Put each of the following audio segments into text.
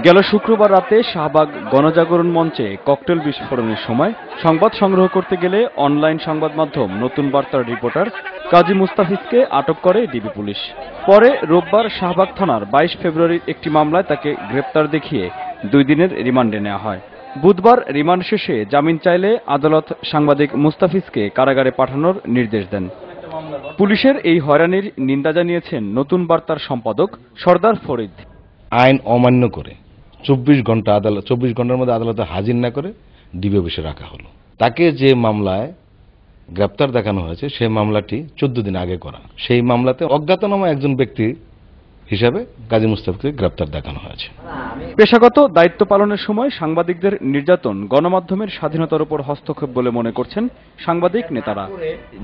গেল শুক্রবার রাতে শাহবাগ গণজাগরণ মঞ্চে ককটেল বিস্ফোরণের সময় সংবাদ সংগ্রহ করতে গেলে অনলাইন সংবাদ মাধ্যম নতুন বার্তার রিপোর্টার কাজী মুস্তাফিজকে আটক করে ডিবি পুলিশ। পরে রোববার শাহবাগ থানার 22 ফেব্রুয়ারির একটি মামলায় তাকে গ্রেপ্তার দেখিয়ে 2 দিনের রিমান্ডে নেওয়া হয়। বুধবার রিমান্ড শেষে জামিন চাইলে আদালত সাংবাদিক মুস্তাফিজকে কারাগারে পাঠানোর নির্দেশ দেন। পুলিশের এই হয়রানির নিন্দা জানিয়েছেন নতুন বার্তার সম্পাদক সরদার ফরিদ। আইন অমান্য করে 24 ঘন্টার মধ্যে আদালতে হাজির না করে ডিবি অফিসে রাখা হলো। তাকে যে মামলায় গ্রেপ্তার দেখানো হয়েছে সেই মামলাটি 14 দিন আগে করা। সেই মামলাতে অজ্ঞাতনামা একজন ব্যক্তি হিসাবে কাজী মুস্তাফিজকে গ্রেপ্তার দেখানো হয়েছে। পেশাগত দায়িত্ব পালনের সময় সাংবাদিকদের নির্যাতন গণমাধ্যমের স্বাধীনতার উপর হস্তক্ষেপ বলে মনে করছেন সাংবাদিক নেতারা।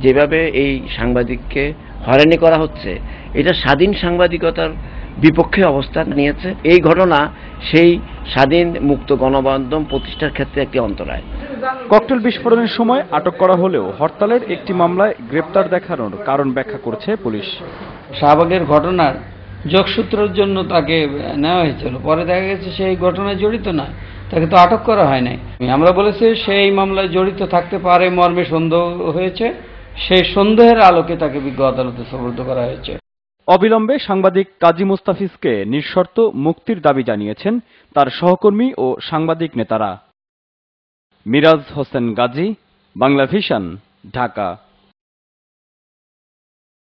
যেভাবে এই সাংবাদিককে হয়রানি করা হচ্ছে, এটা স্বাধীন সাংবাদিকতার বিপক্ষে অবস্থান নিয়েছে। এই ঘটনা সেই স্বাধীন মুক্ত গণমাধ্যম প্রতিষ্ঠার ক্ষেত্রে একটি অন্তরায়। ককটেল বিস্ফোরণের সময় আটক করা হলেও হরতালের একটি মামলায় গ্রেপ্তার দেখানোর কারণ ব্যাখ্যা করছে পুলিশ। শাহবাগের ঘটনার যোগসূত্রের জন্য তাকে নেওয়া হয়েছিল, পরে দেখা গেছে সেই ঘটনায় জড়িত না, তাকে তো আটক করা হয় নাই। আমরা বলেছি সেই মামলায় জড়িত থাকতে পারে মর্মে সন্দেহ হয়েছে, সেই সন্দেহের আলোকে তাকে বিজ্ঞ আদালতে সোপর্দ করা হয়েছে। অবিলম্বে সাংবাদিক কাজী মুস্তাফিজকে নিঃশর্ত মুক্তির দাবি জানিয়েছেন তার সহকর্মী ও সাংবাদিক নেতারা। মিরাজ হোসেন গাজী, বাংলা ভিশন, ঢাকা।